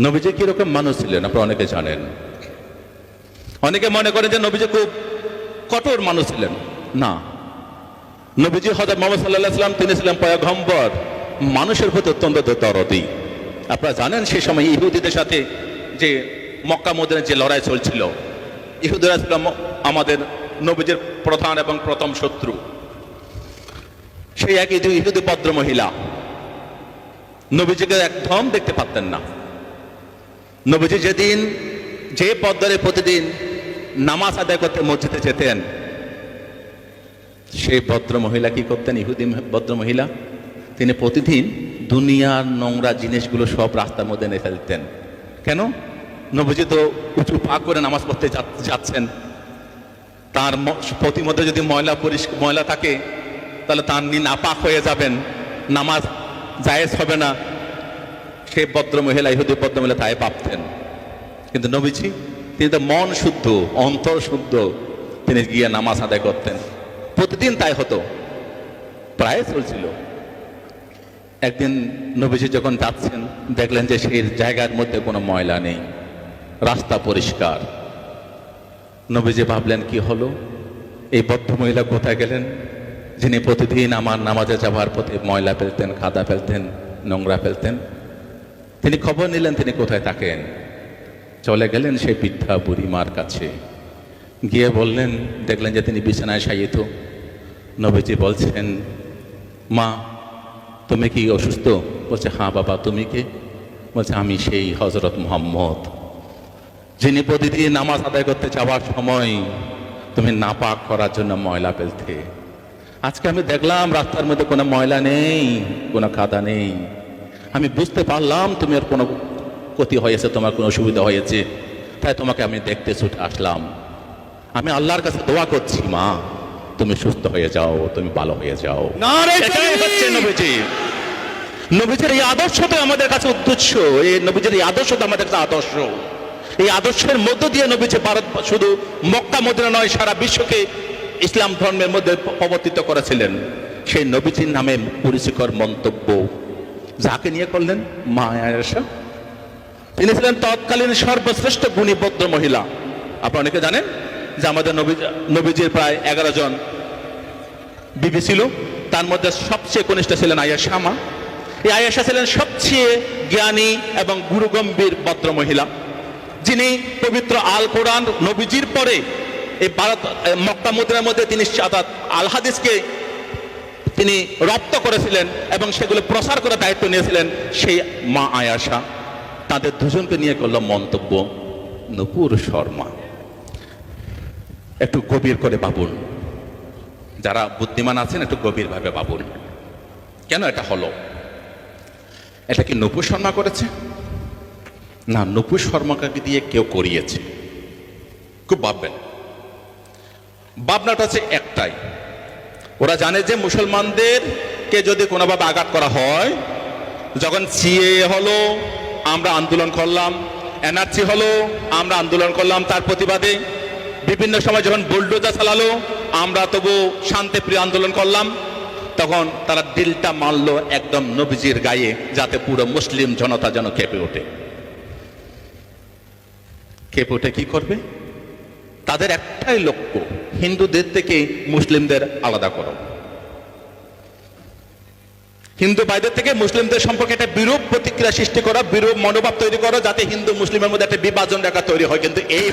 নবীজি কিরকম মানুষ ছিলেন আপনারা অনেকে জানেন। অনেকে মনে করেন যে নবীজি খুব কঠোর মানুষ ছিলেন। না, নবীজি হযরত মুহাম্মদ সাল্লাল্লাহু আলাইহি ওয়াসাল্লাম তিনি ছিলেন পয়গম্বর, মানুষের প্রতি অত্যন্ত দরদি। আপনারা জানেন সেই সময় ইহুদিদের সাথে যে মক্কা মদিনায় যে লড়াই চলছিল, ইহুদিরা ছিল আমাদের নবীজির প্রধান এবং প্রথম শত্রু। সেই একই দুই ইহুদি ভদ্র মহিলা নবীজিকে একদম দেখতে পারতেন না। নবীজি যেদিন যে পদ্মরে প্রতিদিন নামাজ আদায় করতে মসজিদে যেতেন, সেই ভদ্র মহিলা কি করতেন? ইহুদি ভদ্র মহিলা তিনি প্রতিদিন দুনিয়ার নোংরা জিনিসগুলো সব রাস্তার মধ্যে এনে ফেলতেন। কেন? নবীজি তো উঁচু পা করে নামাজ পড়তে যাচ্ছেন, তার প্রতি মধ্যে যদি ময়লা থাকে তাহলে তার নাপাক হয়ে যাবেন, নামাজ জায়েজ হবে না। সে ভদ্র মহিলা, ইহুদি ভদ্র মহিলা তাই ভাবতেন। কিন্তু নবীজি তিনি তো মন শুদ্ধ, অন্তর শুদ্ধ, তিনি গিয়ে নামাজ আদায় করতেন। প্রতিদিন তাই হতো, প্রায় চলছিল। একদিন নবীজি যখন যাচ্ছেন, দেখলেন যে সেই জায়গার মধ্যে কোনো ময়লা নেই, রাস্তা পরিষ্কার। নবীজি ভাবলেন কি হলো, এই ভদ্র মহিলা কোথায় গেলেন, যিনি প্রতিদিন আমার নামাজে যাওয়ার পথে ময়লা ফেলতেন, কাদা ফেলতেন, নোংরা ফেলতেন। তিনি খবর নিলেন তিনি কোথায় থাকেন। চলে গেলেন সেই বৃদ্ধা বুড়িমার কাছে, গিয়ে বললেন, দেখলেন যে তিনি বিছানায় শায়িত। নবীজি বলছেন, মা তুমি কি অসুস্থ? বলছে, হ্যাঁ বাবা, তুমি কে? বলছে, আমি সেই হযরত মুহাম্মদ, যিনি প্রতিদিন নামাজ আদায় করতে যাওয়ার সময় তুমি নাপাক করার জন্য ময়লা ফেলতে। আজকে আমি দেখলাম রাস্তার মধ্যে কোনো ময়লা নেই, কোনো কাদা নেই। আমি বুঝতে পারলাম তুমি আর কোনো ক্ষতি হয়েছে, তোমার কোনো অসুবিধা হয়েছে, তাই তোমাকে আমি দেখতে ছুটে আসলাম। আমি আল্লাহর কাছে দোয়া করছি, মা তুমি সুস্থ হয়ে যাও, তুমি ভালো হয়ে যাও। এটাই হচ্ছে নবীজি। নবীজির এই আদর্শটা আমাদের কাছে উদ্দেশ্য, এই নবীজির এই আদর্শটা আমাদের কাছে আদর্শ। এই আদর্শের মধ্য দিয়ে নবীজি ভারত, শুধু মক্কা মদিনা নয়, সারা বিশ্বকে ইসলাম ধর্মের মধ্যে প্রবর্তিত করেছিলেন। সেই নবীজির নামে পরিচিকর মন্তব্য যাকে নিয়ে করলেন, মা আয়েশা। তিনি ছিলেন তৎকালীন সর্বশ্রেষ্ঠ গুণী ভদ্র মহিলা। আপনারা অনেকে জানেন যে আমাদের নবীজির প্রায় 11 জন বিবি ছিল, তার মধ্যে সবচেয়ে কনিষ্ঠ ছিলেন আয়েশা মা। এই আয়েশা ছিলেন সবচেয়ে জ্ঞানী এবং গুরুগম্ভীর ভদ্র মহিলা, যিনি পবিত্র আল কোরআন নবীজির পরে এই ভারত মক্কা মদিনার মধ্যে তিনি আল হাদিসকে তিনি রপ্ত করেছিলেন এবং সেগুলো প্রসার করার দায়িত্ব নিয়েছিলেন সেই মা আয়েশা। তাদের দুজনকে নিয়ে করল মন্তব্য নূপুর শর্মা। একটু গভীর করে ভাবুন, যারা বুদ্ধিমান আছেন একটু গভীরভাবে ভাবুন, কেন এটা হলো? এটা কি নূপুর শর্মা করেছে? না, নূপুর শর্মাকে দিয়ে কেউ করিয়েছে। খুব ভাববেন, ভাবনাটা হচ্ছে একটাই, ওরা জানে যে মুসলমানদেরকে যদি কোনোভাবে আঘাত করা হয়, যখন সিএএ হলো আমরা আন্দোলন করলাম, এনআরসি হলো আমরা আন্দোলন করলাম, তার প্রতিবাদে বিভিন্ন সময় যখন বুলডোজার চালালো আমরা তবু শান্তিপ্রিয় আন্দোলন করলাম, তখন তারা দিলটা মারলো একদম নবীজির গায়ে, যাতে পুরো মুসলিম জনতা যেন কেঁপে ওঠে। কেঁপে ওঠে কি করবে? তাদের একটাই লক্ষ্য, হিন্দুদের থেকে মুসলিমদের আলাদা করো, হিন্দু ভাইদের থেকে মুসলিমদের সম্পর্কে একটা বিরূপ প্রতিক্রিয়া সৃষ্টি করা, বিরূপ মনোভাব তৈরি করো, যাতে হিন্দু মুসলিমের মধ্যে একটা বিভাজন রেখা তৈরি হয়। কিন্তু এই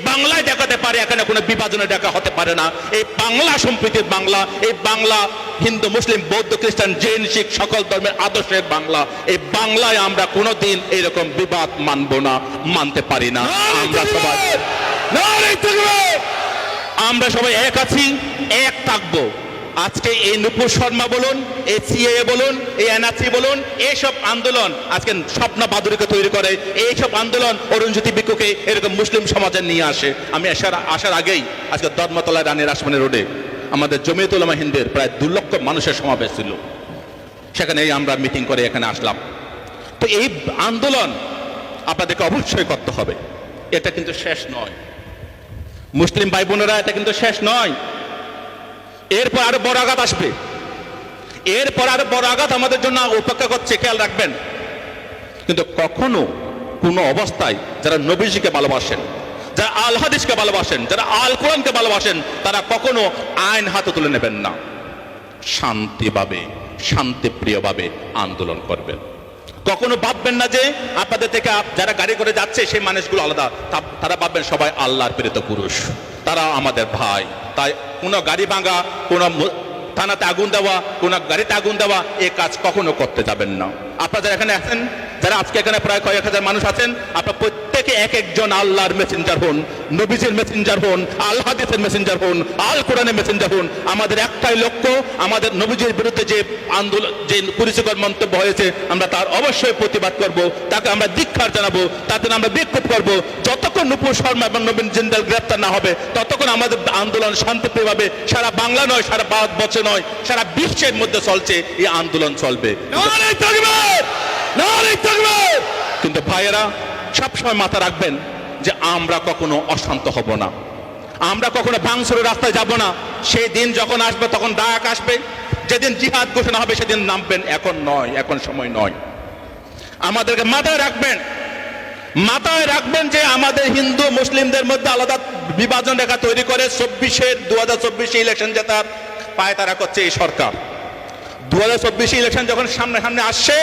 বাংলায় দেখাতে পারে, এখানে কোনো বিভাজনের রেখা হতে পারে না। এই বাংলা সম্প্রীতির বাংলা, এই বাংলা হিন্দু মুসলিম বৌদ্ধ খ্রিস্টান জৈন শিখ সকল ধর্মের আদর্শের বাংলা। এই বাংলায় আমরা কোনোদিন এইরকম বিবাদ মানব না, মানতে পারি না। আমরা সবাই এক আছি, এক থাকবো। আজকে এই নূপুর শর্মা বলুন, এই সিএএ বলুন, এই এনআরসি বলুন, এইসব আন্দোলন আজকে স্বপ্ন বাদুড়িকে তৈরি করে, এইসব আন্দোলন অরুণজ্যোতি বিক্ষুকে এরকম মুসলিম সমাজে নিয়ে আসে। আমি আসার আগেই আজকে ধর্মতলায় রানী রাসমণি রোডে আমাদের জমিয়ত উলামা হিন্দের প্রায় 2 লক্ষ মানুষের সমাবেশ ছিল, সেখানে আমরা মিটিং করে এখানে আসলাম। তো এই আন্দোলন আপনাদেরকে অবশ্যই করতে হবে, এটা কিন্তু শেষ নয় মুসলিম ভাই বোনেরা, এটা কিন্তু শেষ নয়। এরপর আরো বড় আঘাত আসবে, এরপর আরো বড় আঘাত আমাদের জন্য অপেক্ষা করছে, খেয়াল রাখবেন। কিন্তু কখনো কোনো অবস্থায় যারা নবীজিকে ভালোবাসেন, যারা আল হাদিসকে ভালোবাসেন, যারা আল কোরআনকে ভালোবাসেন, তারা কখনো আইন হাতে তুলে নেবেন না, শান্তিভাবে শান্তিপ্রিয়ভাবে আন্দোলন করবেন। কখনো ভাববেন না যে আপনাদের থেকে যারা গাড়ি করে যাচ্ছে সেই মানুষগুলো আলাদা, তারা ভাববেন সবাই আল্লাহর প্রেরিত পুরুষ, তারা আমাদের ভাই। তাই কোনো গাড়ি ভাঙা, কোনো থানাতে আগুন দেওয়া, কোনো গাড়িতে আগুন দেওয়া, এই কাজ কখনো করতে যাবেন না। আপনারা যারা এখানে আছেন, যারা আজকে এখানে প্রায় কয়েক হাজার মানুষ আছেন, আপনারা প্রত্যেকে এক একজন আল্লাহর মেসেঞ্জার হন, নবীজির মেসেঞ্জার হন, আল হাদিসের মেসেঞ্জার হন, আল কোরআনের মেসেঞ্জার হন। আমাদের একটাই লক্ষ্য, আমাদের নবীজির বিরুদ্ধে যে আন্দোলন, যে কুরুচিকর মন্তব্য হয়েছে, আমরা তার অবশ্যই প্রতিবাদ করব, তাকে আমরা ধিক্কার জানাবো, তাতে আমরা বিক্ষোভ করব। যতক্ষণ নূপুর শর্মা এবং নবীন জিন্দাল গ্রেপ্তার না হবে, ততক্ষণ আমাদের আন্দোলন শান্তিপ্রিয়ভাবে সারা বাংলা নয়, সারা ভারতবর্ষে নয়, সারা বিশ্বের মধ্যে চলছে, এই আন্দোলন চলবে। কিন্তু ভাইয়েরা, সবসময় মাথা রাখবেন যে আমরা কখনো অশান্ত হব না, আমরা কখনো ভাঙচুরের রাস্তায় যাব না। সেই দিন যখন আসবে তখন ডাক আসবে, যেদিন জিহাদ ঘোষণা হবে সেদিন নামবেন, এখন নয়, এখন সময় নয়। আমাদেরকে মাথায় রাখবেন যে আমাদের হিন্দু মুসলিমদের মধ্যে আলাদা বিভাজন রেখা তৈরি করে 2024 ইলেকশন জেতার পায়তারা করছে এই সরকার। 2024 ইলেকশন যখন সামনে আসছে,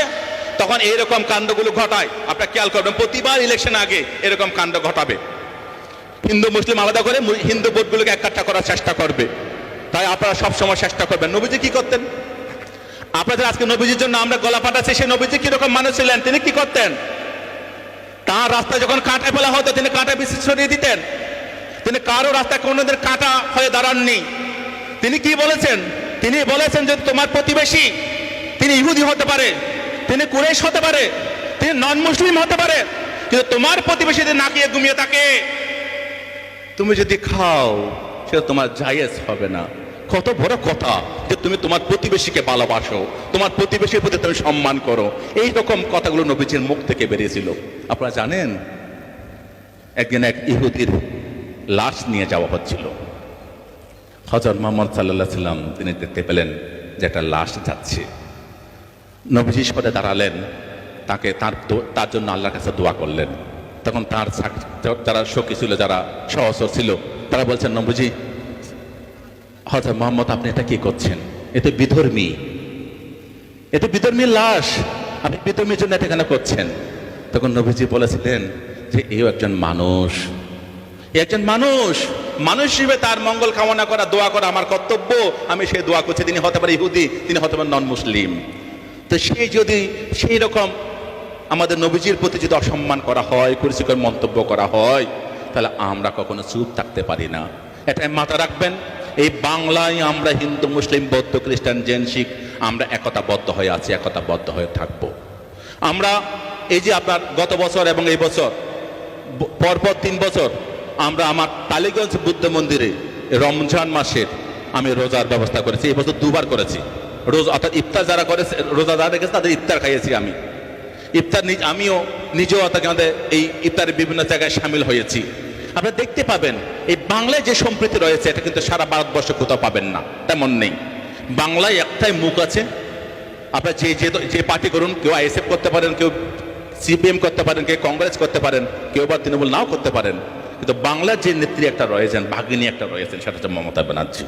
তখন এইরকম কাণ্ডগুলো ঘটায়। আপনারা খেয়াল করবেন, প্রতিবার ইলেকশন আগে এরকম কাণ্ড ঘটাবে, হিন্দু মুসলিম আলাদা করে হিন্দু ভোটগুলোকে এককাট্টা করার চেষ্টা করবে। তাই আপনারা সবসময় চেষ্টা করবেন। নবীজি কি করতেন? আপনাদের আজকে নবীজির জন্য আমরা গলা ফাটাচ্ছি, সেই নবীজি কিরকম মানুষ ছিলেন, তিনি কি করতেন? তার রাস্তায় যখন কাঁটা ফেলা হতো, তিনি কাঁটা বিশেষ সরিয়ে দিতেন। তিনি কারো রাস্তায় কোনোদিন কাঁটা হয়ে দাঁড়াননি। তিনি কি বলেছেন? তিনি বলেছেন যে তোমার প্রতিবেশী, তিনি ইহুদি হতে পারে, তিনি কুরাইশ হতে পারে, তিনি নন মুসলিম হতে পারে, কিন্তু তোমার প্রতিবেশী যদি না খেয়ে ঘুমিয়ে থাকে, তুমি যদি খাও, সেটা তোমার জায়েজ হবে না। কত বড় কথা যে তুমি তোমার প্রতিবেশীকে ভালোবাসো, তোমার প্রতিবেশীর প্রতি তুমি সম্মান করো। এই রকম কথাগুলো নবীজির মুখ থেকে বেরিয়েছিল। আপনারা জানেন, একদিন এক ইহুদির লাশ নিয়ে যাওয়া হচ্ছিল। হযরত মুহাম্মদ সাল্লাল্লাহু আলাইহি সাল্লাম তিনি দেখতে পেলেন যে একটা লাশ যাচ্ছে। নবীজি সরে দাঁড়ালেন, তাকে তার জন্য আল্লাহর কাছে দোয়া করলেন। তখন তার যারা সখী ছিল, যারা সহচর ছিল, তারা বলছেন, নবীজি, হযরত মুহাম্মদ আপনি এটা কি করছেন? এ তো বিধর্মী, লাশ, আপনি বিধর্মীর জন্য এটা কেন করছেন? তখন নবীজি বলেছিলেন যে এও একজন মানুষ, মানুষ হিসেবে তার মঙ্গল কামনা করা, দোয়া করা আমার কর্তব্য। আমি সেই দোয়া করছি। তিনি হতে পারে ইহুদি, তিনি হতে পারে নন মুসলিম। তো সেই রকম আমাদের নবীজির প্রতি যদি অসম্মান করা হয়, কুরুচিকর মন্তব্য করা হয়, তাহলে আমরা কখনো চুপ থাকতে পারি না। এটাই মাথা রাখবেন। এই বাংলায় আমরা হিন্দু মুসলিম বৌদ্ধ খ্রিস্টান জৈন শিখ আমরা একতাবদ্ধ হয়ে আছি, একতাবদ্ধ হয়ে থাকবো। আমরা এই যে আপনার গত বছর এবং এই বছর পরপর 3 বছর আমরা আমার টালিগঞ্জ বুদ্ধ মন্দিরে রমজান মাসের আমি রোজার ব্যবস্থা করেছি। এই বছর 2 বার করেছি রোজা, অর্থাৎ ইফতার যারা করেছে, রোজা যারা রেখেছে তাদের ইফতার খাইয়েছি আমি। আমিও নিজেও অর্থাৎ আমাদের এই ইফতারের বিভিন্ন জায়গায় সামিল হয়েছি। আপনারা দেখতে পাবেন এই বাংলায় যে সম্প্রীতি রয়েছে, এটা কিন্তু সারা ভারতবর্ষে কোথাও পাবেন না, তেমন নেই। বাংলায় একটাই মুখ আছে। আপনারা যে পার্টি করুন, কেউ আইএসএফ করতে পারেন, কেউ সিপিএম করতে পারেন, কেউ কংগ্রেস করতে পারেন, কেউ বা তৃণমূল নাও করতে পারেন, কিন্তু বাংলার যে নেত্রী একটা রয়েছেন, ভাগিনী একটা রয়েছেন, সেটা হচ্ছে মমতা ব্যানার্জি,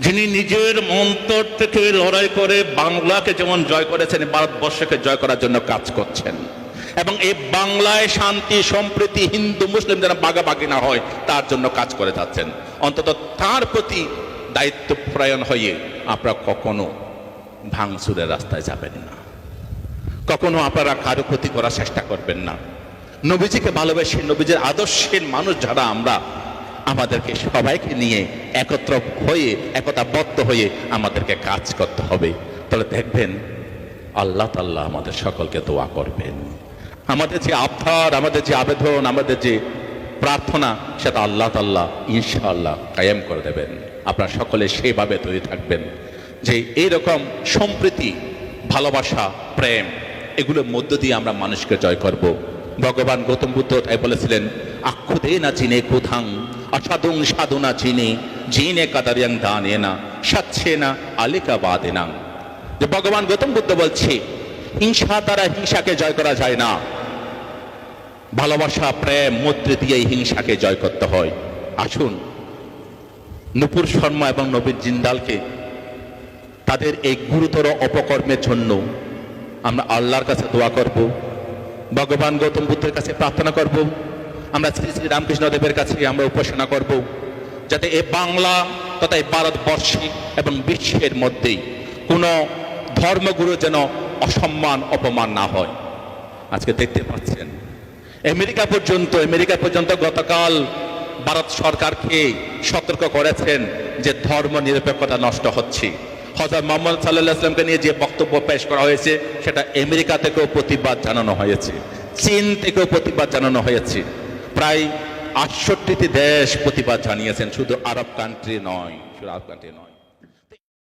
যিনি নিজের অন্তর থেকে লড়াই করে বাংলাকে যেমন জয় করেছেন, ভারতবর্ষকে জয় করার জন্য কাজ করছেন। এবং এই বাংলায় শান্তি সম্প্রীতি, হিন্দু মুসলিম যেন ভাগাভাগি না হয়, তার জন্য কাজ করে যাচ্ছেন। অন্তত তার প্রতি দায়িত্বপ্রায়ণ হয়ে আপনারা কখনো ভাঙচুরের রাস্তায় যাবেন না, কখনো আপনারা কারো ক্ষতি করার চেষ্টা করবেন না। নবীজিকে ভালোবাসি, নবীজির আদর্শের মানুষ যারা আমরা, আমাদেরকে সবাইকে নিয়ে একত্র হয়ে, একতাবদ্ধ হয়ে আমাদেরকে কাজ করতে হবে। তাহলে দেখবেন আল্লাহ তাআলা আমাদের সকলকে দোয়া করবেন। আমাদের যে আবদার, আমাদের যে আবেদন, আমাদের যে প্রার্থনা, সেটা আল্লাহ তাআলা ইনশাআল্লাহ কায়েম করে দেবেন। আপনারা সকলে সেভাবে তৈরি থাকবেন যে এইরকম সম্প্রীতি, ভালোবাসা, প্রেম, এগুলোর মধ্য দিয়ে আমরা মানুষকে জয় করব। ভগবান গৌতম বুদ্ধ তাই বলেছিলেন, আক্ষুদে না চিনে কোথাং অসাধুং সাধুনা চিনে জিনে কাদারিয়াং দানে না সাচ্ছে না আলিকা বাদে না। যে ভগবান গৌতম বুদ্ধ বলছে, হিংসা দ্বারা হিংসাকে জয় করা যায় না, ভালোবাসা প্রেম মৈত্রী দিয়ে এই হিংসাকে জয় করতে হয়। আসুন নূপুর শর্মা এবং নবীন জিন্দালকে তাদের এই গুরুতর অপকর্মের জন্য আমরা আল্লাহর কাছে দোয়া করব, ভগবান গৌতম বুদ্ধের কাছে প্রার্থনা করব, আমরা শ্রী শ্রী রামকৃষ্ণ দেবের কাছে আমরা উপাসনা করব, যাতে এই বাংলা তথা এই ভারতবর্ষে এবং বিশ্বের মধ্যেই কোনো ধর্মগুরু যেন অসম্মান অপমান না হয়। আজকে দেখতে পাচ্ছেন আমেরিকা পর্যন্ত গতকাল ভারত সরকারকে সতর্ক করেছেন যে ধর্ম নিরপেক্ষতা নষ্ট হচ্ছে। হযরত মুহাম্মদ সাল্লাল্লাহু আলাইহি ওয়াসাল্লামকে নিয়ে যে বক্তব্য পেশ করা হয়েছে সেটা আমেরিকা থেকেও প্রতিবাদ জানানো হয়েছে, চীন থেকেও প্রতিবাদ জানানো হয়েছে। প্রায় 68টি দেশ প্রতিবাদ জানিয়েছেন, শুধু আরব কান্ট্রি নয়।